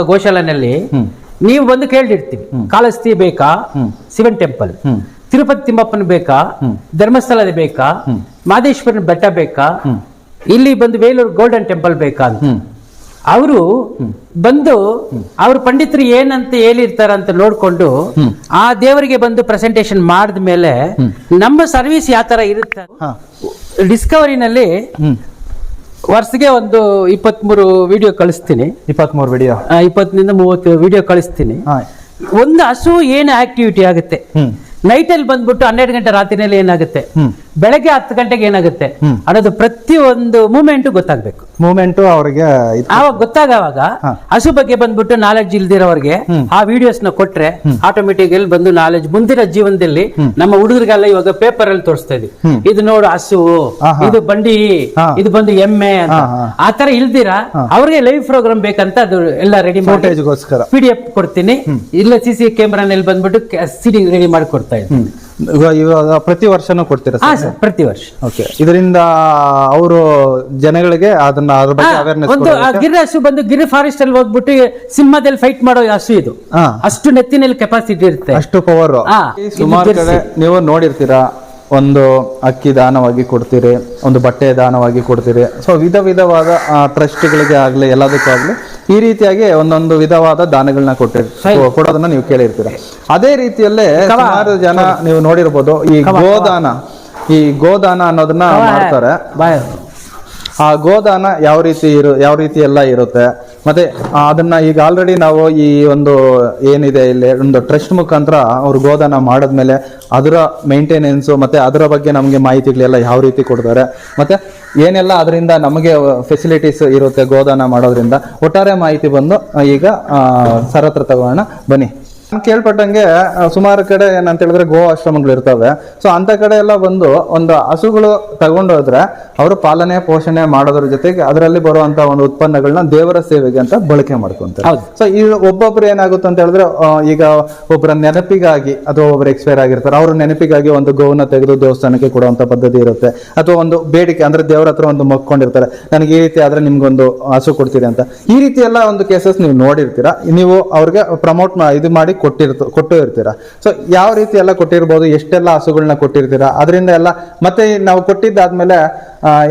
ಗೋಶಾಲೆನಲ್ಲಿ ನೀವು ಬಂದು ಕೇಳಿರ್ತೀವಿ, ಕಾಳಹಸ್ತಿ ಬೇಕಾ, ಶಿವನ್ ಟೆಂಪಲ್, ತಿರುಪತಿ ತಿಮ್ಮಪ್ಪನ ಬೇಕಾ, ಧರ್ಮಸ್ಥಳದ ಬೇಕಾ, ಮಾದೇಶ್ವರನ ಬೆಟ್ಟ ಬೇಕಾ, ಇಲ್ಲಿ ಬಂದು ವೇಲೂರು ಗೋಲ್ಡನ್ ಟೆಂಪಲ್ ಬೇಕಾ ಅಂತ ಅವರು ಬಂದು ಅವ್ರ ಪಂಡಿತರು ಏನಂತ ಹೇಳಿರ್ತಾರ ಅಂತ ನೋಡ್ಕೊಂಡು ಆ ದೇವರಿಗೆ ಬಂದು ಪ್ರೆಸೆಂಟೇಶನ್ ಮಾಡಿದ ಮೇಲೆ ನಮ್ಮ ಸರ್ವಿಸ್ ಯಾವ ತರ ಇರುತ್ತೆ. ಡಿಸ್ಕವರಿನಲ್ಲಿ ವರ್ಷಗೆ ಒಂದು 23 ವಿಡಿಯೋ ಕಳಿಸ್ತೀನಿ. 23 ವಿಡಿಯೋ, 20 ನಿಂದ 30 ವಿಡಿಯೋ ಕಳಿಸ್ತೀನಿ. ಒಂದು ಹಸು ಏನು ಆಕ್ಟಿವಿಟಿ ಆಗುತ್ತೆ, ನೈಟ್ ಅಲ್ಲಿ ಬಂದ್ಬಿಟ್ಟು 12 ಗಂಟೆ ರಾತ್ರಿನಲ್ಲಿ ಏನಾಗುತ್ತೆ, ಬೆಳಗ್ಗೆ 10 ಗಂಟೆಗೆ ಏನಾಗುತ್ತೆ ಅನ್ನೋದು ಪ್ರತಿಯೊಂದು ಮೂಮೆಂಟ್ ಗೊತ್ತಾಗ್ಬೇಕು. ಮೂಮೆಂಟ್ ಅವ್ರಿಗೆ ಆವಾಗ ಗೊತ್ತಾಗವಾಗ ಹಸು ಬಗ್ಗೆ ಬಂದ್ಬಿಟ್ಟು ನಾಲೆಡ್ಜ್ ಇಲ್ದಿರೋರಿಗೆ ಆ ವಿಡಿಯೋಸ್ ನ ಕೊಟ್ರೆ ಆಟೋಮೆಟಿಕ್ ಅಲ್ಲಿ ಬಂದು ನಾಲೆಡ್ಜ್ ಮುಂದಿನ ಜೀವನದಲ್ಲಿ ನಮ್ಮ ಹುಡುಗರಿಗೆಲ್ಲ ಇವಾಗ ಪೇಪರ್ ಅಲ್ಲಿ ತೋರಿಸ್ತಾ ಇದೀವಿ, ಇದು ನೋಡು ಹಸು, ಇದು ಬಂಡಿ, ಇದು ಬಂದು ಎಮ್ಮೆ ಅಂತ. ಆತರ ಇಲ್ದಿರಾ ಅವ್ರಿಗೆ ಲೈವ್ ಪ್ರೋಗ್ರಾಮ್ ಬೇಕಂತ ಅದು ಎಲ್ಲ ರೆಡಿ ಮಾಡಿ PDF ಕೊಡ್ತೀನಿ. ಇಲ್ಲ CC ಕ್ಯಾಮ್ರಾನಲ್ಲಿ ಬಂದ್ಬಿಟ್ಟು CD ರೆಡಿ ಮಾಡಿ ಕೊಡ್ತಾ ಇದ್ದೀನಿ. ಇವಾಗ ಪ್ರತಿ ವರ್ಷನೂ ಕೊಡ್ತೀರಾ ಸರ್? ಪ್ರತಿ ವರ್ಷ. ಓಕೆ. ಇದರಿಂದ ಅವರು ಜನಗಳಿಗೆ ಅದನ್ನ ಅದ್ರ ಬಗ್ಗೆ ಅವೇರ್ನೆಸ್ ಒಂದು ಗಿರಿ ಹಸು ಬಂದು ಗಿರಿ ಫಾರೆಸ್ಟ್ ಅಲ್ಲಿ ಹೋಗ್ಬಿಟ್ಟು ಸಿಂಹದಲ್ಲಿ ಫೈಟ್ ಮಾಡೋ ಹಸು ಇದು. ಅಷ್ಟು ನೆತ್ತಿನಲ್ಲಿ ಕೆಪಾಸಿಟಿ ಇರುತ್ತೆ, ಅಷ್ಟು ಪವರ್. ಸುಮಾರು ಕಡೆ ನೀವು ನೋಡಿರ್ತೀರಾ, ಒಂದು ಅಕ್ಕಿ ದಾನವಾಗಿ ಕೊಡ್ತೀರಿ, ಒಂದು ಬಟ್ಟೆ ದಾನವಾಗಿ ಕೊಡ್ತೀರಿ. ಸೊ ವಿಧವಾದ ಟ್ರಸ್ಟ್ಗಳಿಗೆ ಆಗ್ಲಿ ಎಲ್ಲದಕ್ಕೂ ಆಗ್ಲಿ ಈ ರೀತಿಯಾಗಿ ಒಂದೊಂದು ವಿಧವಾದ ದಾನಗಳನ್ನ ಕೊಡೋದನ್ನ ನೀವು ಕೇಳಿರ್ತೀರ. ಅದೇ ರೀತಿಯಲ್ಲೇ ಸುಮಾರು ಜನ ನೀವು ನೋಡಿರ್ಬೋದು, ಈ ಗೋದಾನ ಅನ್ನೋದನ್ನ ಮಾಡ್ತಾರೆ. ಆ ಗೋದಾನ ಯಾವ ರೀತಿ ಎಲ್ಲ ಇರುತ್ತೆ. ಮತ್ತೆ ಅದನ್ನ ಈಗ ಆಲ್ರೆಡಿ ನಾವು ಈ ಒಂದು ಏನಿದೆ ಇಲ್ಲಿ ಒಂದು ಟ್ರಸ್ಟ್ ಮುಖಾಂತರ ಅವ್ರು ಗೋದಾನ ಮಾಡಿದ್ಮೇಲೆ ಅದರ ಮೇಂಟೆನೆನ್ಸ್ ಮತ್ತೆ ಅದರ ಬಗ್ಗೆ ನಮಗೆ ಮಾಹಿತಿಗಳೆಲ್ಲ ಯಾವ ರೀತಿ ಕೊಡ್ತಾರೆ, ಮತ್ತೆ ಏನೆಲ್ಲ ಅದರಿಂದ ನಮಗೆ ಫೆಸಿಲಿಟೀಸ್ ಇರುತ್ತೆ ಗೋದಾನ ಮಾಡೋದ್ರಿಂದ, ಒಟ್ಟಾರೆ ಮಾಹಿತಿ ಬಂದು ಈಗ ಸರ್ ಹತ್ರ ತಗೋಣ ಬನ್ನಿ. ನಾನು ಕೇಳ್ಪಟ್ಟಂಗೆ ಸುಮಾರು ಕಡೆ ಏನಂತ ಹೇಳಿದ್ರೆ ಗೋ ಆಶ್ರಮಗಳು ಇರ್ತವೆ. ಸೊ ಅಂತ ಕಡೆ ಎಲ್ಲ ಬಂದು ಒಂದು ಹಸುಗಳು ತಗೊಂಡೋದ್ರೆ ಅವರು ಪಾಲನೆ ಪೋಷಣೆ ಮಾಡೋದ್ರ ಜೊತೆಗೆ ಅದರಲ್ಲಿ ಬರುವಂತ ಒಂದು ಉತ್ಪನ್ನಗಳನ್ನ ದೇವರ ಸೇವೆಗೆ ಅಂತ ಬಳಕೆ ಮಾಡ್ಕೊಂತಾರೆ. ಸೊ ಈ ಒಬ್ಬೊಬ್ರು ಏನಾಗುತ್ತೆ ಅಂತ ಹೇಳಿದ್ರೆ, ಈಗ ಒಬ್ಬರ ನೆನಪಿಗಾಗಿ ಅಥವಾ ಒಬ್ಬರು ಎಕ್ಸ್ಪೈರ್ ಆಗಿರ್ತಾರೆ, ಅವ್ರ ನೆನಪಿಗಾಗಿ ಒಂದು ಗೋವನ್ನ ತೆಗೆದು ದೇವಸ್ಥಾನಕ್ಕೆ ಕೊಡುವಂತ ಪದ್ಧತಿ ಇರುತ್ತೆ. ಅಥವಾ ಒಂದು ಬೇಡಿಕೆ ಅಂದ್ರೆ ದೇವರ ಹತ್ರ ಒಂದು ಮೊಕ್ಕೊಂಡಿರ್ತಾರೆ, ನನಗೆ ಈ ರೀತಿ ಆದ್ರೆ ನಿಮ್ಗೊಂದು ಹಸು ಕೊಡ್ತೀರಿ ಅಂತ. ಈ ರೀತಿ ಎಲ್ಲ ಒಂದು ಕೇಸಸ್ ನೀವು ನೋಡಿರ್ತೀರಾ, ನೀವು ಅವ್ರಿಗೆ ಪ್ರಮೋಟ್ ಇದು ಮಾಡಿ ಕೊಟ್ಟು ಇರ್ತೀರಾ. ಸೊ ಯಾವ ರೀತಿ ಎಲ್ಲ ಕೊಟ್ಟಿರ್ಬೋದು, ಎಷ್ಟೆಲ್ಲ ಹಸುಗಳನ್ನ ಕೊಟ್ಟಿರ್ತೀರಾ, ಅದರಿಂದ ಎಲ್ಲ ಮತ್ತೆ ನಾವು ಕೊಟ್ಟಿದ್ದಾದ್ಮೇಲೆ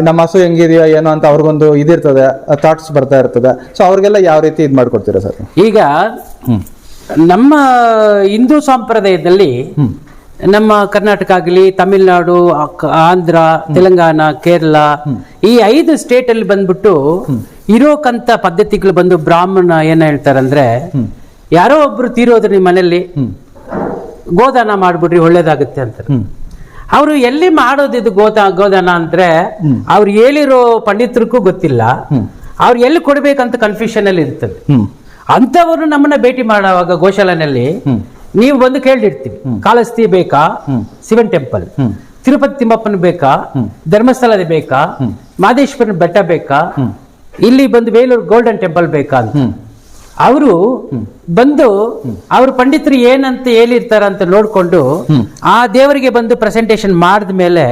ನಮ್ಮ ಹಸು ಹೆಂಗಿದೆಯೋ ಏನೋ ಅಂತ ಅವ್ರಿಗೊಂದು ಇದಿರ್ತದೆ, ಥಾಟ್ಸ್ ಬರ್ತಾ ಇರ್ತದೆ. ಸೊ ಅವ್ರಿಗೆಲ್ಲ ಯಾವ ರೀತಿ ಇದು ಮಾಡ್ಕೊಡ್ತೀರಾ ಸರ್? ಈಗ ನಮ್ಮ ಹಿಂದೂ ಸಂಪ್ರದಾಯದಲ್ಲಿ ನಮ್ಮ ಕರ್ನಾಟಕ ಆಗಲಿ, ತಮಿಳುನಾಡು, ಆಂಧ್ರ, ತೆಲಂಗಾಣ, ಕೇರಳ ಈ 5 ಸ್ಟೇಟ್ ಅಲ್ಲಿ ಬಂದ್ಬಿಟ್ಟು ಇರೋಕಂತ ಪದ್ಧತಿಗಳು ಬಂದು ಬ್ರಾಹ್ಮಣ ಏನ್ ಹೇಳ್ತಾರಂದ್ರೆ, ಯಾರೋ ಒಬ್ರು ತೀರೋದ್ರು ನಿಮ್ಮ ಮನೆಯಲ್ಲಿ ಗೋದಾನ ಮಾಡ್ಬಿಟ್ರಿ ಒಳ್ಳೇದಾಗುತ್ತೆ ಅಂತಾರೆ. ಅವರು ಎಲ್ಲಿ ಮಾಡೋದು ಇದು ಗೋದಾನ ಅಂದ್ರೆ ಅವ್ರು ಹೇಳಿರೋ ಪಂಡಿತರಿಗೂ ಗೊತ್ತಿಲ್ಲ, ಅವ್ರು ಎಲ್ಲಿ ಕೊಡ್ಬೇಕಂತ ಕನ್ಫ್ಯೂಷನ್ ಅಲ್ಲಿ ಇರ್ತದೆ. ಅಂತವರು ನಮ್ಮನ್ನ ಭೇಟಿ ಮಾಡುವಾಗ ಗೋಶಾಲೆನಲ್ಲಿ ನೀವು ಬಂದು ಕೇಳಿರ್ತೀವಿ, ಕಾಳಹಸ್ತಿ ಬೇಕಾ, ಶಿವನ್ ಟೆಂಪಲ್, ತಿರುಪತಿ ತಿಮ್ಮಪ್ಪನ ಬೇಕಾ, ಧರ್ಮಸ್ಥಳದ ಬೇಕಾ, ಮಾದೇಶ್ವರನ ಬೆಟ್ಟ ಬೇಕಾ, ಇಲ್ಲಿ ಬಂದು ವೇಲೂರು ಗೋಲ್ಡನ್ ಟೆಂಪಲ್ ಬೇಕಾ ಅಂತ ಅವರು ಬಂದು ಅವ್ರ ಪಂಡಿತರು ಏನಂತ ಹೇಳಿರ್ತಾರ ಅಂತ ನೋಡ್ಕೊಂಡು ಆ ದೇವರಿಗೆ ಬಂದು ಪ್ರೆಸೆಂಟೇಶನ್ ಮಾಡಿದ ಮೇಲೆ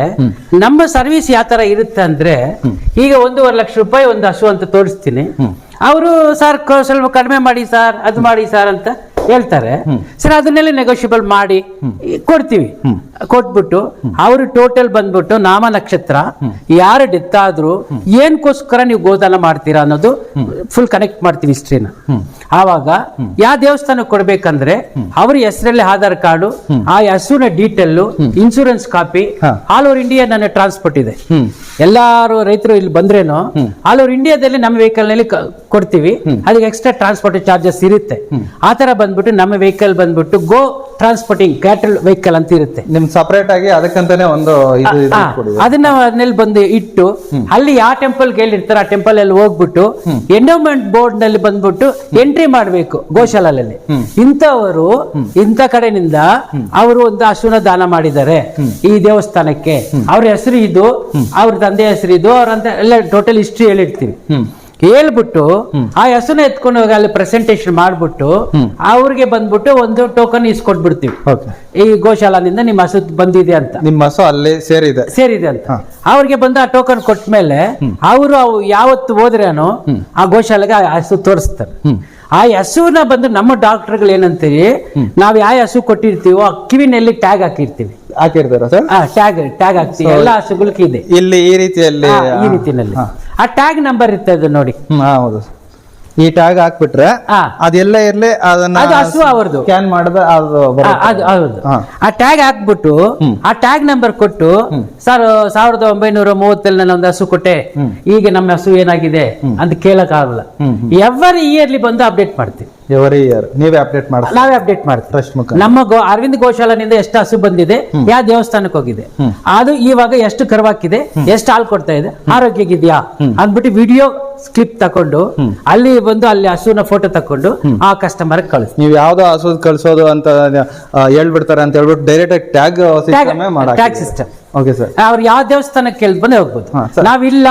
ನಮ್ಮ ಸರ್ವಿಸ್ ಯಾವ ತರ ಇರುತ್ತೆ ಅಂದ್ರೆ, ಈಗ 1.5 ಲಕ್ಷ ರೂಪಾಯಿ ಒಂದು ಹಸು ಅಂತ ತೋರಿಸ್ತೀನಿ, ಅವರು ಸರ್ ಸ್ವಲ್ಪ ಕಡಿಮೆ ಮಾಡಿ ಸರ್, ಅದು ಮಾಡಿ ಸರ್ ಅಂತ ಹೇಳ್ತಾರೆ. ಸರ್ ಅದನ್ನೆಲ್ಲ ನೆಗೋಷಿಯಬಲ್ ಮಾಡಿ ಕೊಡ್ತೀವಿ. ಕೊಟ್ಬಿಟ್ಟು ಅವರು ಟೋಟಲ್ ಬಂದ್ಬಿಟ್ಟು ನಾಮ ನಕ್ಷತ್ರ, ಯಾರು ಡೆತ್ ಆದ್ರು ಏನ್ಕೋಸ್ಕರ ನೀವು ಗೋದಾನ ಮಾಡ್ತೀರಾ ಅನ್ನೋದು ಫುಲ್ ಕನೆಕ್ಟ್ ಮಾಡ್ತೀವಿ ಹಿಸ್ಟ್ರಿನ. ಆವಾಗ ಯಾವ ದೇವಸ್ಥಾನಕ್ಕೆ ಕೊಡ್ಬೇಕಂದ್ರೆ ಅವ್ರ ಹೆಸರಲ್ಲಿ ಆಧಾರ್ ಕಾರ್ಡು, ಆ ಹಸುವಿನ detail, insurance copy, all over India ನನ್ನ ಟ್ರಾನ್ಸ್ಪೋರ್ಟ್ ಇದೆ. ಎಲ್ಲಾರು ರೈತರು ಇಲ್ಲಿ ಬಂದ್ರೇನು ಆಲ್ ಓವರ್ ಇಂಡಿಯಾದಲ್ಲಿ ನಮ್ಮ ವೆಹಿಕಲ್ ನಲ್ಲಿ ಕೊಡ್ತೀವಿ, ಅದಕ್ಕೆ ಎಕ್ಸ್ಟ್ರಾ ಟ್ರಾನ್ಸ್ಪೋರ್ಟ್ ಚಾರ್ಜಸ್ ಇರುತ್ತೆ. ಆತರ ಬಂದ್ಬಿಟ್ಟು ನಮ್ಮ ವೆಹಿಕಲ್ ಬಂದ್ಬಿಟ್ಟು ಗೋ ಟ್ರಾನ್ಸ್ಪೋರ್ಟಿಂಗ್ ಕ್ಯಾಟಲ್ ವೆಹಿಕಲ್ ಅಂತ ಇರುತ್ತೆ, ನಿಮ್ ಸಪರೇಟ್ ಆಗಿ ಅದಕ್ಕಂತಾನೆ ಒಂದು ಅದನ್ನ ಅದನ್ನೆಲ್ಲಿ ಬಂದು ಇಟ್ಟು ಅಲ್ಲಿ ಯಾವ ಟೆಂಪಲ್ ಹೇಳಿರ್ತಾರೆ ಆ ಟೆಂಪಲ್ ಅಲ್ಲಿ ಹೋಗ್ಬಿಟ್ಟು ಎಂಡೋಮೆಂಟ್ ಬೋರ್ಡ್ ನಲ್ಲಿ ಬಂದ್ಬಿಟ್ಟು ಎಂಟ್ರಿ ಮಾಡ್ಬೇಕು ಗೋಶಾಲೆಯಲ್ಲಿ. ಇಂಥವರು ಇಂಥ ಕಡೆನಿಂದ ಅವರು ಒಂದು ಹಸುನ ದಾನ ಮಾಡಿದ್ದಾರೆ ಈ ದೇವಸ್ಥಾನಕ್ಕೆ, ಅವ್ರ ಹೆಸರು ಇದು, ಅವ್ರ ತಂದೆ ಹೆಸರು ಇದು, ಅವ್ರಂತ ಎಲ್ಲ ಟೋಟಲ್ ಹಿಸ್ಟ್ರಿ ಹೇಳಿರ್ತೀವಿ. ಹೇಳ್ಬಿಟ್ಟು ಆ ಹೆಸರನ್ನ ಎತ್ಕೊಂಡು ಹೋಗಿ ಅಲ್ಲಿ ಪ್ರೆಸೆಂಟೇಶನ್ ಮಾಡ್ಬಿಟ್ಟು ಅವ್ರಿಗೆ ಬಂದ್ಬಿಟ್ಟು ಒಂದು ಟೋಕನ್ ಇಸ್ಕೊಟ್ಬಿಡ್ತೀವಿ, ಈ ಗೋಶಾಲಾದಿಂದ ನಿಮ್ಮ ಹಸು ಬಂದಿದೆ ಅಂತ, ನಿಮ್ಮ ಹಸು ಅಲ್ಲಿ ಸೇರಿದೆ ಅಂತ. ಅವ್ರಿಗೆ ಬಂದು ಆ ಟೋಕನ್ ಕೊಟ್ಟ ಮೇಲೆ ಅವರು ಯಾವತ್ತು ಹೋದ್ರೇನು ಆ ಗೋಶಾಲೆಗೆ ಆ ಹಸು ತೋರಿಸ್ತಾರೆ. ಆ ಹಸುನ ಬಂದು ನಮ್ಮ ಡಾಕ್ಟರ್ಗಳು ಏನಂತೀವಿ, ನಾವ್ ಯಾವ ಹಸು ಕೊಟ್ಟಿರ್ತೀವೋ ಆ ಕಿವಿನಲ್ಲಿ ಟ್ಯಾಗ್ ಹಾಕಿರ್ತೀವಿ. ಹಾಕಿರ್ತಾರ ಸರ್? ಟ್ಯಾಗ್ ಹಾಕ್ತೀವಿ, ಎಲ್ಲಾ ಹಸುಗಳಿಗೆ ಇದೆ ಇಲ್ಲಿ ಈ ರೀತಿಯಲ್ಲಿ. ಈ ರೀತಿನಲ್ಲಿ ಆ ಟ್ಯಾಗ್ ನಂಬರ್ ಇರ್ತದೆ ನೋಡಿ. ಹೌದು, ಈ ಟ್ಯಾಗ್ ಹಾಕ್ಬಿಟ್ರೆ ಅದೆಲ್ಲ ಇರ್ಲಿ ಅದನ್ನ ಅದು ಹಸು ಅವ್ರದ್ದು ಸ್ಕ್ಯಾನ್ ಮಾಡಿದ್ರೆ ಅದು ಹೌದು. ಆ ಟ್ಯಾಗ್ ಹಾಕ್ಬಿಟ್ಟು ಆ ಟ್ಯಾಗ್ ನಂಬರ್ ಕೊಟ್ಟು, ಸರ್ 1930 ನಾನು ಒಂದು ಹಸು ಕೊಟ್ಟೆ, ಈಗ ನಮ್ಮ ಹಸು ಏನಾಗಿದೆ ಅಂತ ಕೇಳಕ್ ಆಗಲ್ಲ. ಎವರಿ ಇಯರ್ಲಿ ಬಂದು ಅಪ್ಡೇಟ್ ಮಾಡ್ತೀವಿ. ಎವರಿ ಇಯರ್ ನೀವೇ ಅಪ್ಡೇಟ್ ಮಾಡ್ತೀವಿ, ನಾವೇ ಅಪ್ಡೇಟ್ ಮಾಡ್ತೀವಿ. ನಮ್ಮ ಅರವಿಂದ್ ಗೋಶಾಲನಿಂದ ಎಷ್ಟು ಹಸು ಬಂದಿದೆ, ಯಾವ ದೇವಸ್ಥಾನಕ್ಕೆ ಹೋಗಿದೆ, ಅದು ಇವಾಗ ಎಷ್ಟು ಕರುವಾಕಿದೆ, ಎಷ್ಟು ಹಾಲು ಕೊಡ್ತಾ ಇದೆ, ಆರೋಗ್ಯಗಿದ್ಯಾ ಅಂದ್ಬಿಟ್ಟು ವಿಡಿಯೋ ಕ್ಲಿಪ್ ತಕೊಂಡು ಅಲ್ಲಿ ಬಂದು ಅಲ್ಲಿ ಹಸುವಿನ ಫೋಟೋ ತಕೊಂಡು ಆ ಕಸ್ಟಮರ್ ಕಳಿಸ್ತೀವಿ. ನೀವು ಯಾವ್ದೋ ಹಸು ಕಳ್ಸೋದು ಅಂತ ಹೇಳ್ಬಿಡ್ತಾರೆ ಅಂತ ಹೇಳ್ಬಿಟ್ಟು direct tag system. Okay sir, ಅವ್ರು ಯಾವ ದೇವಸ್ಥಾನಕ್ಕೆ ಕೇಳಿ ಬಂದೇ ಹೋಗ್ಬೋದು. ನಾವಿಲ್ಲ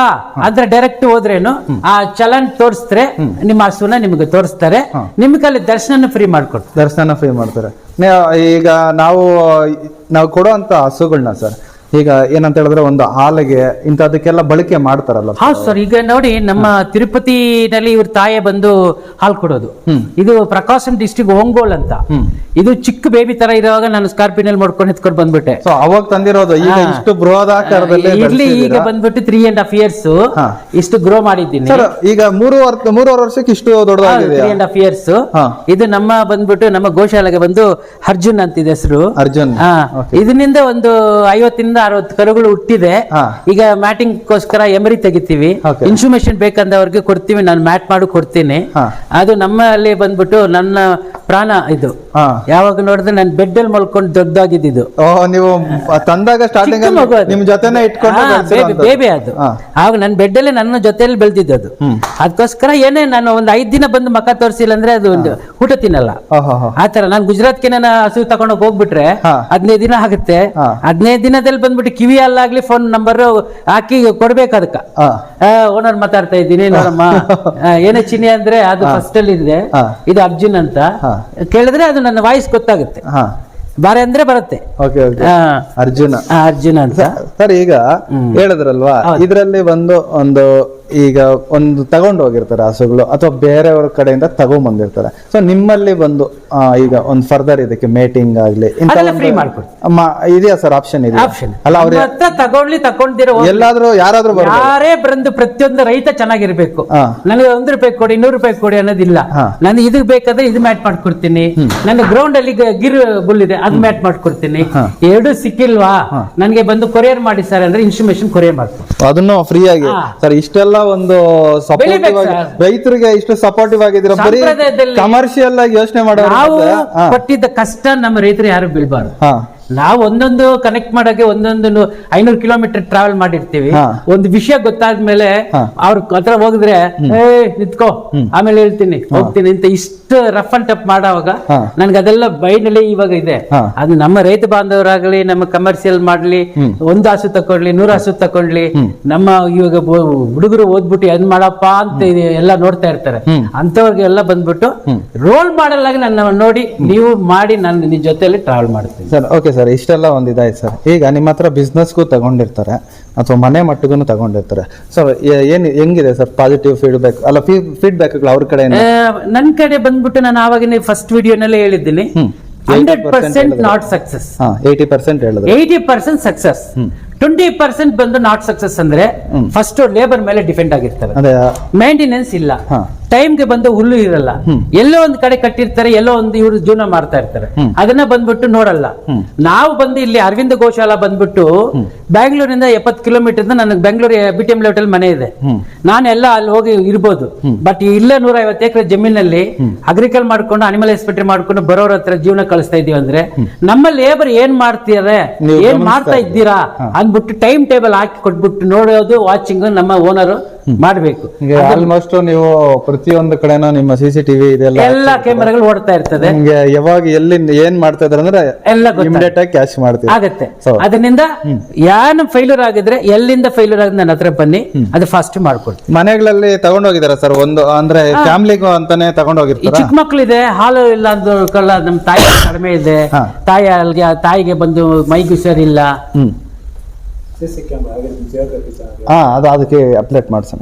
ಅಂದ್ರೆ ಡೈರೆಕ್ಟ್ ಹೋದ್ರೇನು ಆ ಚಲನ್ ತೋರಿಸಿದ್ರೆ ನಿಮ್ಮ ಹಸುನ ನಿಮ್ಗೆ ತೋರಿಸ್ತಾರೆ, ನಿಮ್ಗೆ ಅಲ್ಲಿ ದರ್ಶನ ಫ್ರೀ ಮಾಡ್ಕೊಡ್ತಾರೆ. ದರ್ಶನ ಫ್ರೀ ಮಾಡ್ತಾರೆ. ಈಗ ನಾವು ಕೊಡುವಂತ ಹಸುಗಳನ್ನ ಸರ್, ಈಗ ಏನಂತ ಹೇಳಿದ್ರೆ ಒಂದು ಹಾಲಿಗೆ ಇಂಥದಕ್ಕೆಲ್ಲ ಬಳಕೆ ಮಾಡ್ತಾರಲ್ಲ. ಹೌದು ಸರ್, ಈಗ ನೋಡಿ ನಮ್ಮ ತಿರುಪತಿನಲ್ಲಿ ಇವ್ರ ತಾಯಿ ಬಂದು ಹಾಲು ಕೊಡೋದು. ಇದು ಪ್ರಕಾಶಂ ಡಿಸ್ಟ್ರಿಕ್ಟ್ ಓಂಗೋಲ್ ಅಂತ. ಇದು ಚಿಕ್ಕ ಬೇಬಿ ತರ ಇರುವಾಗ ನಾನು ಸ್ಕಾರ್ಪಿನಲ್ಲಿ ಮಾಡ್ಕೊಂಡು ಎತ್ಕೊಂಡು ಬಂದ್ಬಿಟ್ಟೆ. ಅವಾಗ ತಂದಿರೋದು ಈಗ ಇಷ್ಟು ಬೃಹದಾಕಾರದಲ್ಲಿ ಇಲ್ಲಿ ಈಗ ಬಂದ್ಬಿಟ್ಟು 3.5 years ಇಷ್ಟು ಗ್ರೋ ಮಾಡಿದ್ದೀನಿ. ಈಗ 3.5 ವರ್ಷಕ್ಕೆ ಇಷ್ಟು ದೊಡ್ಡದಾಗಿದೆ. 3.5 years. ಇದು ನಮ್ಮ ಬಂದ್ಬಿಟ್ಟು ನಮ್ಮ ಗೋಶಾಲೆಗೆ ಬಂದು ಅರ್ಜುನ್ ಅಂತಿದೆ ಹೆಸರು. ಅರ್ಜುನ್. ಇದರಿಂದ ಒಂದು 50 60 ಕರುಗಳು ಹುಟ್ಟಿದೆ. ಈಗ ಮ್ಯಾಟಿಂಗ್ ಗೋಸ್ಕರ ಎಮರಿ ತೆಗಿತೀವಿ, ಇನ್ಫಾರ್ಮೇಶನ್ ಬೇಕಂದವ್ರಿಗೆ ಕೊಡ್ತೀವಿ, ನಾನು ಮ್ಯಾಟ್ ಮಾಡಿ ಕೊಡ್ತೀನಿ. ಅದು ನಮ್ಮಲ್ಲಿ ಬಂದ್ಬಿಟ್ಟು ನನ್ನ ಪ್ರಾಣ ಇದು. ಯಾವಾಗ ನೋಡಿದ್ರೆ ನಾನು ಬೆಡ್ ಅಲ್ಲಿ ಮಲ್ಕೊಂಡು ದೊಡ್ಡದಾಗಿದ್ದು. ನೀವು ತಂದಾಗ ಸ್ಟಾರ್ಟಿಂಗ್ ನಿಮ್ ಜೊತೆನೆ ಇಟ್ಕೊಂಡು ಬೇಬಿ ಅದು. ಆವಾಗ ನನ್ನ ಬೆಡ್ ಅಲ್ಲಿ ನನ್ನ ಜೊತೆಯಲ್ಲಿ ಬೆಳೆದಿದ್ದು. ಅದಕ್ಕೋಸ್ಕರ ಏನೇ ನಾನು ಒಂದು 5 ದಿನ ಬಂದು ಮಕ್ಕ ತೋರಿಸಿಲ್ಲ ಅಂದ್ರೆ ಅದು ಊಟ ತಿನ್ನಲ್ಲ. ಆತರ ನಾನು ಗುಜರಾತ್ಗೆ ನಾನು ಹಸು ತಗೊಂಡೋಗಿ ಹೋಗ್ಬಿಟ್ರೆ 15 ದಿನ ಆಗುತ್ತೆ. 15 ದಿನದಲ್ಲಿ ಬಂದ್ಬಿಟ್ಟು ಕಿವಿ ಅಲ್ಲಾಗ್ಲಿ ಫೋನ್ ನಂಬರ್ ಹಾಕಿ ಕೊಡ್ಬೇಕು. ಅದಕ್ಕ ಓನರ್ ಮಾತಾಡ್ತಾ ಇದ್ದೀನಿ ನೋಡಮ್ಮ, ಏನೇ ಚಿನಿ ಅಂದ್ರೆ ಅದು ಫಸ್ಟ್ ಅಲ್ಲಿ ಇದೆ, ಇದು ಅರ್ಜುನ್ ಅಂತ ಕೇಳಿದ್ರೆ ಅದು ನನ್ನ ವಾಯ್ಸ್ ಗೊತ್ತಾಗುತ್ತೆ. ಬಾರೆ ಅಂದ್ರೆ ಬರುತ್ತೆ. ಅರ್ಜುನ ಅಂತ ಸರ್. ಈಗ ಹೇಳಿದ್ರಲ್ವಾ, ಇದ್ರಲ್ಲಿ ಒಂದು ತಗೊಂಡು ಹೋಗಿರ್ತಾರೆ ಹಸುಗಳು ಅಥವಾ ಬೇರೆಯವ್ರ ಕಡೆಯಿಂದ ತಗೊಂಡ್ಬಂದಿರ್ತಾರೆ. ಸೊ ನಿಮ್ಮಲ್ಲಿ ಬಂದು ಈಗ ಒಂದು ಫರ್ದರ್ ಇದಕ್ಕೆ ಮೇಟಿಂಗ್ ಆಗ್ಲಿ ಫ್ರೀ ಮಾಡ್ಕೊಡ್ತೀವಿ. ಇದೆಯಾ ಸರ್ ಆಪ್ಷನ್? ಇದೆ ಅಲ್ಲ, ಅವ್ರ ತಗೊಂಡಿರೋ ಎಲ್ಲಾದ್ರೂ ಯಾರಾದ್ರೂ ಯಾರೇ ಬಂದು ಪ್ರತಿಯೊಂದು ರೈತ ಚೆನ್ನಾಗಿರ್ಬೇಕು, ನನಗೆ 1 ರೂಪಾಯಿ ಕೊಡಿ 200 ರೂಪಾಯಿ ಕೊಡಿ ಅನ್ನೋದಿಲ್ಲ. ನಾನು ಇದಕ್ ಬೇಕಾದ್ರೆ ಇದು ಮ್ಯಾಟ್ ಮಾಡ್ಕೊಡ್ತೀನಿ, ನನ್ನ ಗ್ರೌಂಡ್ ಅಲ್ಲಿ ಗಿರ್ ಬುಲ್ ಇದೆ ಅದು ಮ್ಯಾಟ್ ಮಾಡ್ಕೊಡ್ತೀನಿ. 2 ಸಿಕ್ಕಿಲ್ವಾ ನನಗೆ ಬಂದು ಕೊರಿಯರ್ ಮಾಡಿ ಸರ್ ಅಂದ್ರೆ ಇನ್ಫಾರ್ಮೇಶನ್ ಕೊರಿಯರ್ ಮಾಡ್ತೀನಿ, ಅದನ್ನು ಫ್ರೀ ಆಗಿ. ಸರ್ ಇಷ್ಟೆಲ್ಲ ಒಂದು ರೈತರಿಗೆ ಇಷ್ಟು ಸಪೋರ್ಟಿವ್ ಆಗಿದ್ರೆ ಕಮರ್ಷಿಯಲ್ ಆಗಿ ಯೋಚನೆ ಮಾಡೋ ಪಟ್ಟಿದ್ದ ಕಷ್ಟ ನಮ್ಮ ರೈತರು ಯಾರು ಬೀಳ್ಬಾರ್ದು. ನಾವು ಒಂದೊಂದು ಕನೆಕ್ಟ್ ಮಾಡಕ್ಕೆ 500 ಕಿಲೋಮೀಟರ್ ಟ್ರಾವೆಲ್ ಮಾಡಿರ್ತೀವಿ. ಒಂದು ವಿಷಯ ಗೊತ್ತಾದ್ಮೇಲೆ ಅವ್ರ ಹತ್ರ ಹೋಗಿದ್ರೆ ನಿತ್ಕೋ ಆಮೇಲೆ ಹೇಳ್ತೀನಿ ಹೋಗ್ತೀನಿ ಅಂತ ಇಷ್ಟು ರಫ್ ಅಂಡ್ ಟಫ್ ಮಾಡೋವಾಗ ನನ್ಗೆ ಅದೆಲ್ಲ ಬೈನಲ್ಲಿ ಇವಾಗ ಇದೆ. ಅದು ನಮ್ಮ ರೈತ ಬಾಂಧವರಾಗ್ಲಿ, ನಮ್ಮ ಕಮರ್ಷಿಯಲ್ ಮಾಡ್ಲಿ, 1 ಹಸು ತಕೊಂಡ್ಲಿ 100 ಹಸು ತಕೊಂಡ್ಲಿ, ನಮ್ಮ ಇವಾಗ ಹುಡುಗರು ಓದ್ಬಿಟ್ಟು ಏನ್ ಮಾಡಪ್ಪ ಅಂತ ಎಲ್ಲ ನೋಡ್ತಾ ಇರ್ತಾರೆ. ಅಂತವ್ರಿಗೆ ಎಲ್ಲ ಬಂದ್ಬಿಟ್ಟು ರೋಲ್ ಮಾಡಲ್ ಆಗಿ ನನ್ನ ನೋಡಿ ನೀವು ಮಾಡಿ ನಾನು ನಿಮ್ ಜೊತೆಯಲ್ಲಿ ಟ್ರಾವೆಲ್ ಮಾಡ್ತೀನಿ ಸರ್. ಓಕೆ ಸರ್, ಇಷ್ಟೆಲ್ಲ ಒಂದಿದಾಯ್ತು ಸರ್. ಈಗ ನಿಮ್ಮ ಹತ್ರ ಬಿಸ್ನೆಸ್ಗೂ ತಗೊಂಡಿರ್ತಾರೆ ಅಥವಾ ಮನೆ ಮಟ್ಟಿಗೂ ತಗೊಂಡಿರ್ತಾರೆ. ಸೊ ಹೆಂಗಿದೆ ಸರ್ ಪಾಸಿಟಿವ್ ಫೀಡ್ಬ್ಯಾಕ್ ಅಲ್ಲ ಫೀಡ್ಬ್ಯಾಕ್ಗಳು ಅವ್ರ ಕಡೆ? ನನ್ನ ಕಡೆ ಬಂದ್ಬಿಟ್ಟು ನಾನು ಆವಾಗ ಫಸ್ಟ್ ವಿಡಿಯೋನಲ್ಲೇ ಹೇಳಿದ್ದೀನಿ 100% ನಾಟ್ ಸಕ್ಸಸ್. 80% ಹೇಳಿದ್ರೆ 80% ಸಕ್ಸಸ್, 20% ಬಂದು ನಾಟ್ ಸಕ್ಸಸ್. ಅಂದ್ರೆ ಫಸ್ಟ್ ಲೇಬರ್ ಮೇಲೆ ಡಿಪೆಂಡ್ ಆಗಿರ್ತಾರೆ, ಮೇಂಟೆನೆನ್ಸ್ ಇಲ್ಲ, ಟೈಮ್ಗೆ ಬಂದು ಹುಲ್ಲು ಇರಲ್ಲ, ಎಲ್ಲೋ ಒಂದ್ ಕಡೆ ಕಟ್ಟಿರ್ತಾರೆ, ಎಲ್ಲೋ ಒಂದು ಇವರು ಜೀವನ ಮಾಡ್ತಾ ಇರ್ತಾರೆ, ಅದನ್ನ ಬಂದ್ಬಿಟ್ಟು ನೋಡಲ್ಲ. ನಾವು ಬಂದು ಇಲ್ಲಿ ಅರವಿಂದ ಗೋಶಾಲ ಬಂದ್ಬಿಟ್ಟು ಬ್ಯಾಂಗ್ಳೂರಿಂದ 70 ಕಿಲೋಮೀಟರ್ ನನಗೆ ಬೆಂಗಳೂರು BTM ಲೆವೆಲ್ ಮನೆ ಇದೆ. ನಾನೆಲ್ಲ ಅಲ್ಲಿ ಹೋಗಿ ಇರ್ಬೋದು, ಬಟ್ ಇಲ್ಲೇ 150 ಎಕರೆ ಜಮೀನಲ್ಲಿ ಅಗ್ರಿಕಲ್ಚರ್ ಮಾಡ್ಕೊಂಡು ಅನಿಮಲ್ ಹಸ್ಬೆಂಡ್ರಿ ಮಾಡ್ಕೊಂಡು ಬರೋರ ಹತ್ರ ಜೀವನ ಕಳಿಸ್ತಾ ಇದೀವಿ. ಅಂದ್ರೆ ನಮ್ಮ ಲೇಬರ್ ಏನ್ ಮಾಡ್ತಿದ್ದಾರೆ, ಏನ್ ಮಾಡ್ತಾ ಇದ್ದೀರಾ ಅಂದ್ಬಿಟ್ಟು ಟೈಮ್ ಟೇಬಲ್ ಹಾಕಿ ಕೊಟ್ಬಿಟ್ಟು ನೋಡೋದು, ವಾಚಿಂಗ್ ನಮ್ಮ ಓನರ್ ಮಾಡ್ಬೇಕು. ಆಲ್ಮೋಸ್ಟ್ ನೀವು ಪ್ರತಿಯೊಂದು ಕಡೆನೂ ನಿಮ್ಮ CCTV ಇದೆಲ್ಲ ಎಲ್ಲ ಕ್ಯಾಮೆರಾಗಳು ಓಡ್ತಾ ಇರ್ತದೆ. ಯಾವಾಗ ಎಲ್ಲಿ ಏನ್ ಮಾಡ್ತಾ ಇದಾರೆ ಅಂದ್ರೆ ಎಲ್ಲ ಇಮಿಡಿಯೇಟ್ ಆಗಿ ಕ್ಯಾಚ್ ಮಾಡ್ತೀವಿ ಆಗುತ್ತೆ. ಅದರಿಂದ ಏನು ಫೈಲೂರ್ ಆಗಿದ್ರೆ ಎಲ್ಲಿಂದ ಫೈಲೂರ್ ಆಗಿದೆ ನನ್ನ ಹತ್ರ ಬನ್ನಿ, ಅದು ಫಾಸ್ಟ್ ಮಾಡ್ಕೊಡ್ತೀವಿ. ಮನೆಗಳಲ್ಲಿ ತಗೊಂಡೋಗಿದಾರ ಸರ್, ಒಂದು ಅಂದ್ರೆ ಫ್ಯಾಮಿಲಿಗೂ ಅಂತಾನೆ ತಗೊಂಡೋಗಿರ್ತಾರೆ. ಚಿಕ್ಕ ಮಕ್ಳಿದೆ, ಹಾಲು ಇಲ್ಲ ಅಂದ್ಕೊಳ್ಳ, ನಮ್ ತಾಯಿ ಕಡಿಮೆ ಇದೆ, ತಾಯಿಗೆ ಬಂದು ಮೈಗೆ ಹುಷಾರಿಲ್ಲ, ಅದು ಅದಕ್ಕೆ ಅಪ್ಡೇಟ್ ಮಾಡ್ಸೋಣ.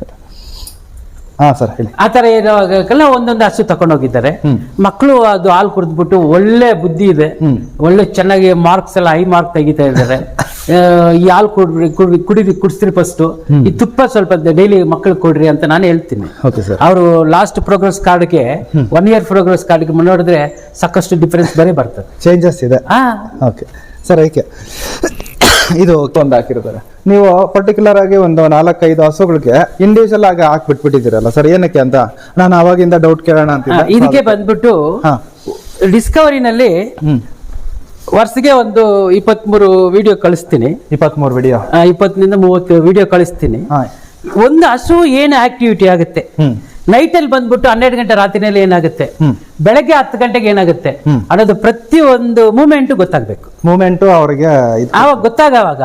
ಹಾ ಸರ್ ಹೇಳಿ. ಆ ತರ ಇರುವಾಗೆಲ್ಲ ಒಂದೊಂದು ಹಸು ತಕೊಂಡೋಗಿದ್ದಾರೆ. ಮಕ್ಕಳು ಅದು ಹಾಲು ಕುಡಿದ್ಬಿಟ್ಟು ಒಳ್ಳೆ ಬುದ್ಧಿ ಇದೆ, ಒಳ್ಳೆ ಚೆನ್ನಾಗಿ ಮಾರ್ಕ್ಸ್ ಎಲ್ಲ ಹೈ ಮಾರ್ಕ್ ತೆಗಿತಾ ಇದ್ದಾರೆ. ಈ ಹಾಲು ಕುಡಿಸ್ರಿ ಫಸ್ಟ್, ಈ ತುಪ್ಪ ಸ್ವಲ್ಪ ಡೈಲಿ ಮಕ್ಕಳು ಕೊಡ್ರಿ ಅಂತ ನಾನು ಹೇಳ್ತೀನಿ. Okay sir. ಅವರು ಲಾಸ್ಟ್ ಪ್ರೋಗ್ರೆಸ್ ಕಾರ್ಡ್ಗೆ 1 year ಪ್ರೋಗ್ರೆಸ್ ಕಾರ್ಡ್ಗೆ ನೋಡಿದ್ರೆ ಸಾಕಷ್ಟು ಡಿಫರೆನ್ಸ್ ಬರೀ ಬರ್ತದೆ, ಚೇಂಜಸ್ ಇದೆ. Okay sir. ಏಕೆ ಇದು ಒಂದು ಹಾಕಿರ್ತಾರೆ, ನೀವು ಪರ್ಟಿಕ್ಯುಲರ್ ಆಗಿ ಒಂದು 4-5 ಹಸುಗಳಿಗೆ ಇಂಡಿವಿಜುವಲ್ ಆಗಿ ಹಾಕ್ಬಿಟ್ಬಿಟ್ಟಿದ್ದೀರಲ್ಲ ಸರ್, ಏನಕ್ಕೆ ಅಂತ ನಾನು ಅವಾಗಿಂದ ಡೌಟ್ ಕೇಳೋಣ ಅಂತ. ಇದಕ್ಕೆ ಬಂದ್ಬಿಟ್ಟು ಡಿಸ್ಕವರಿನಲ್ಲಿ ವರ್ಷಗೆ ಒಂದು 23 ವಿಡಿಯೋ ಕಳಿಸ್ತೀನಿ. 23 ವಿಡಿಯೋ, 20-30 ವಿಡಿಯೋ ಕಳಿಸ್ತೀನಿ. ಒಂದು ಹಸು ಏನು ಆಕ್ಟಿವಿಟಿ ಆಗುತ್ತೆ, ನೈಟ್ ಅಲ್ಲಿ ಬಂದ್ಬಿಟ್ಟು 12 ಗಂಟೆ ರಾತ್ರಿನಲ್ಲಿ ಏನಾಗುತ್ತೆ, ಬೆಳಗ್ಗೆ 10 ಗಂಟೆಗೆ ಏನಾಗುತ್ತೆ ಅನ್ನೋದು ಪ್ರತಿಯೊಂದು ಮೂಮೆಂಟ್ ಗೊತ್ತಾಗ್ಬೇಕು. ಮೂಮೆಂಟ್ ಅವ್ರಿಗೆ ಆವಾಗ ಗೊತ್ತಾಗವಾಗ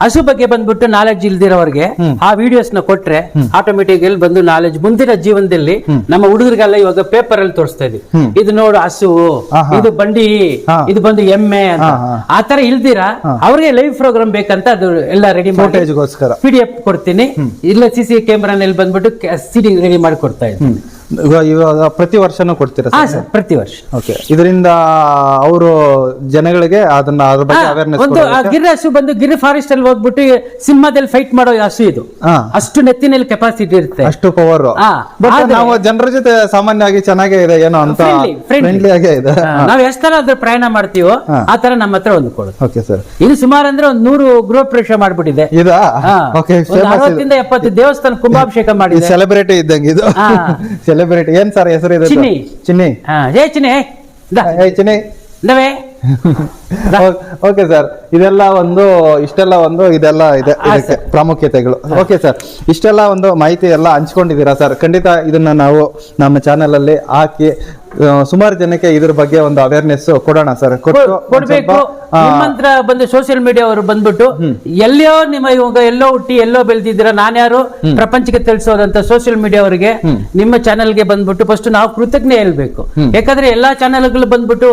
ಹಸು ಬಗ್ಗೆ ಬಂದ್ಬಿಟ್ಟು ನಾಲೆಡ್ಜ್ ಇಲ್ದಿರೋರಿಗೆ ಆ ವಿಡಿಯೋಸ್ ನ ಕೊಟ್ರೆ ಆಟೋಮೆಟಿಕ್ ಅಲ್ಲಿ ಬಂದು ನಾಲೆಡ್ಜ್ ಮುಂದಿನ ಜೀವನದಲ್ಲಿ ನಮ್ಮ ಹುಡುಗರಿಗೆಲ್ಲ ಇವಾಗ ಪೇಪರ್ ಅಲ್ಲಿ ತೋರಿಸ್ತಾ ಇದೀವಿ, ಇದು ನೋಡು ಹಸು, ಇದು ಬಂಡಿ, ಇದು ಬಂದು ಎಮ್ಮೆ ಅಂತ. ಆ ತರ ಇಲ್ದಿರ ಅವ್ರಿಗೆ ಲೈವ್ ಪ್ರೋಗ್ರಾಮ್ ಬೇಕಂತ ಅದು ಎಲ್ಲ ರೆಡಿ ಮಾಡಿ PDF ಕೊಡ್ತೀನಿ. ಇಲ್ಲ CC ಕ್ಯಾಮ್ರಾನಲ್ಲಿ ಬಂದ್ಬಿಟ್ಟು CD ರೆಡಿ ಮಾಡಿ ಕೊಡ್ತಾ ಇದ್ದೀನಿ. ಇವಾಗ ಪ್ರತಿ ವರ್ಷನೂ ಕೊಡ್ತೀರಾ ಸರ್? ಪ್ರತಿ ವರ್ಷ. ಓಕೆ. ಇದರಿಂದ ಅವರು ಜನಗಳಿಗೆ ಅದನ್ನ ಅದ್ರ ಬಗ್ಗೆ ಅವೇರ್ನೆಸ್. ಒಂದು ಗಿರ್ ಹಸು ಬಂದು ಗಿರ್ ಫಾರೆಸ್ಟ್ ಅಲ್ಲಿ ಹೋಗ್ಬಿಟ್ಟು ಸಿಂಹದಲ್ಲಿ ಫೈಟ್ ಮಾಡೋ ಹಸು ಇದು, ಅಷ್ಟು ನೆತ್ತಿನಲ್ಲಿ ಕೆಪಾಸಿಟಿ ಇರುತ್ತೆ, ಅಷ್ಟು ಪವರ್. ನಾವು ಜನರ ಜೊತೆ ಸಾಮಾನ್ಯವಾಗಿ ಚೆನ್ನಾಗೇ ಇದೆ ಏನೋ ಅಂತ, ಫ್ರೆಂಡ್ಲಿ ಆಗೇ ಇದೆ. ನಾವ್ ಎಷ್ಟ್ ತರ ಅದ್ರ ಪ್ರಯಾಣ ಮಾಡ್ತೀವೋ ಆ ತರ ನಮ್ಮ ಹತ್ರ ಒಂದು ಕೊಡು. Okay sir. ಇದು ಸುಮಾರು ಅಂದ್ರೆ ಒಂದು 100 ಗೃಹ ಪ್ರವೇಶ ಮಾಡ್ಬಿಟ್ಟಿದೆ. 60-70 ದೇವಸ್ಥಾನ ಕುಂಭಾಭಿಷೇಕ ಮಾಡಿದೆ. ಸೆಲೆಬ್ರಿಟಿ ಇದ್ದಂಗೆ ಇದು. ಸೆಲೆಬ್ರಿಟಿ ಏನ್ ಸರ್ ಹೆಸರು ಇದೆ? ಚಿನ್ನಿ. ಚಿನ್ನಿ. Okay sir. ಇದೆಲ್ಲ ಒಂದು ಇಷ್ಟೆಲ್ಲ ಒಂದು ಇದೆಲ್ಲ ಇದೆ ಇದಕ್ಕೆ ಪ್ರಾಮುಖ್ಯತೆಗಳು. ಓಕೆ ಸರ್, ಇಷ್ಟೆಲ್ಲ ಒಂದು ಮಾಹಿತಿ ಎಲ್ಲ ಹಂಚ್ಕೊಂಡಿದ್ದೀರಾ ಸರ್. ಖಂಡಿತ ಇದನ್ನ ನಾವು ನಮ್ಮ ಚಾನೆಲ್ ಅಲ್ಲಿ ಹಾಕಿ ಸುಮಾರು ಜನಕ್ಕೆ ಇದ್ರ ಬಗ್ಗೆ ಒಂದು ಅವೇರ್ನೆಸ್ ಕೊಡೋಣ ಸರ್. ಕೊಡ್ಬೇಕು. ನಿಮ್ಮಂತ್ರ ಬಂದು ಸೋಷಿಯಲ್ ಮೀಡಿಯಾ ಅವರು ಬಂದ್ಬಿಟ್ಟು ಎಲ್ಲೋ ನಿಮ್ಮ ಇವಾಗ ಎಲ್ಲೋ ಹುಟ್ಟಿ ಎಲ್ಲೋ ಬೆಳೆದಿದ್ದೀರಾ, ನಾನ್ಯಾರು ಪ್ರಪಂಚಕ್ಕೆ ತಿಳಿಸೋದಂತ ಸೋಷಿಯಲ್ ಮೀಡಿಯಾ ಅವರಿಗೆ ನಿಮ್ಮ ಚಾನೆಲ್ಗೆ ಬಂದ್ಬಿಟ್ಟು ಫಸ್ಟ್ ನಾವು ಕೃತಜ್ಞ ಹೇಳ್ಬೇಕು. ಯಾಕಂದ್ರೆ ಎಲ್ಲಾ ಚಾನೆಲ್ಗಳು ಬಂದ್ಬಿಟ್ಟು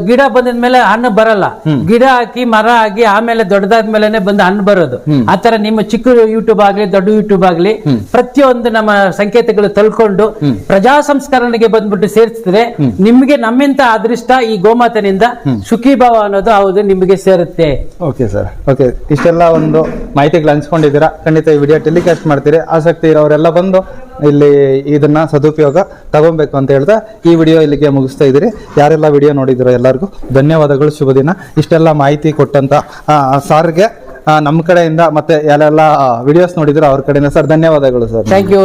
ಗಿಡ ಬಂದಿದ್ಮೇಲೆ ಹಣ್ಣು ಬರಲ್ಲ, ಗಿಡ ಹಾಕಿ ಮರ ಆಗಿ ಆಮೇಲೆ ದೊಡ್ಡದಾದ್ಮೇಲೆ ಬಂದು ಹಣ್ಣು ಬರೋದು. ಆತರ ನಿಮ್ಮ ಚಿಕ್ಕ ಯೂಟ್ಯೂಬ್ ಆಗ್ಲಿ ದೊಡ್ಡ ಯೂಟ್ಯೂಬ್ ಆಗ್ಲಿ ಪ್ರತಿಯೊಂದು ನಮ್ಮ ಸಂಕೇತಗಳು ತಲ್ಕೊಂಡು ಪ್ರಜಾ ಸಂಸ್ಕರಣೆಗೆ ಬಂದ್ಬಿಟ್ಟು ಸೇರಿಸಿದ್ರೆ ನಿಮ್ಗೆ ನಮ್ಮಿಂತ ಅದೃಷ್ಟ ಈ ಗೋಮಾತನಿಂದ ಸುಖೀಭಾವ ಅನ್ನೋದು ಹೌದು ನಿಮಗೆ ಸೇರುತ್ತೆ. Okay sir. ಓಕೆ, ಇಷ್ಟೆಲ್ಲ ಒಂದು ಮಾಹಿತಿಗಳು ಹಂಚ್ಕೊಂಡಿದ್ದೀರಾ. ಖಂಡಿತ ಈ ವಿಡಿಯೋ ಟೆಲಿಕಾಸ್ಟ್ ಮಾಡ್ತೀರಿ. ಆಸಕ್ತಿ ಇರೋರೆಲ್ಲ ಬಂದು ಇಲ್ಲಿ ಇದನ್ನ ಸದುಪಯೋಗ ತಗೊಬೇಕು ಅಂತ ಹೇಳ್ತಾ ಈ ವಿಡಿಯೋ ಇಲ್ಲಿಗೆ ಮುಗಿಸ್ತಾ ಇದ್ದೀರಿ. ಯಾರೆಲ್ಲ ವಿಡಿಯೋ ನೋಡಿದಿರೋ ಎಲ್ಲರಿಗೂ ಧನ್ಯವಾದಗಳು. ಶುಭ ದಿನ. ಇಷ್ಟೆಲ್ಲ ಮಾಹಿತಿ ಕೊಟ್ಟಂತ ಸಾರ್ಗೆ ನಮ್ಮ ಕಡೆಯಿಂದ ಮತ್ತೆ ಯಾರೆಲ್ಲ ವಿಡಿಯೋಸ್ ನೋಡಿದ್ರು ಅವ್ರ ಕಡೆಯಿಂದ ಸರ್ ಧನ್ಯವಾದಗಳು ಸರ್. Thank you.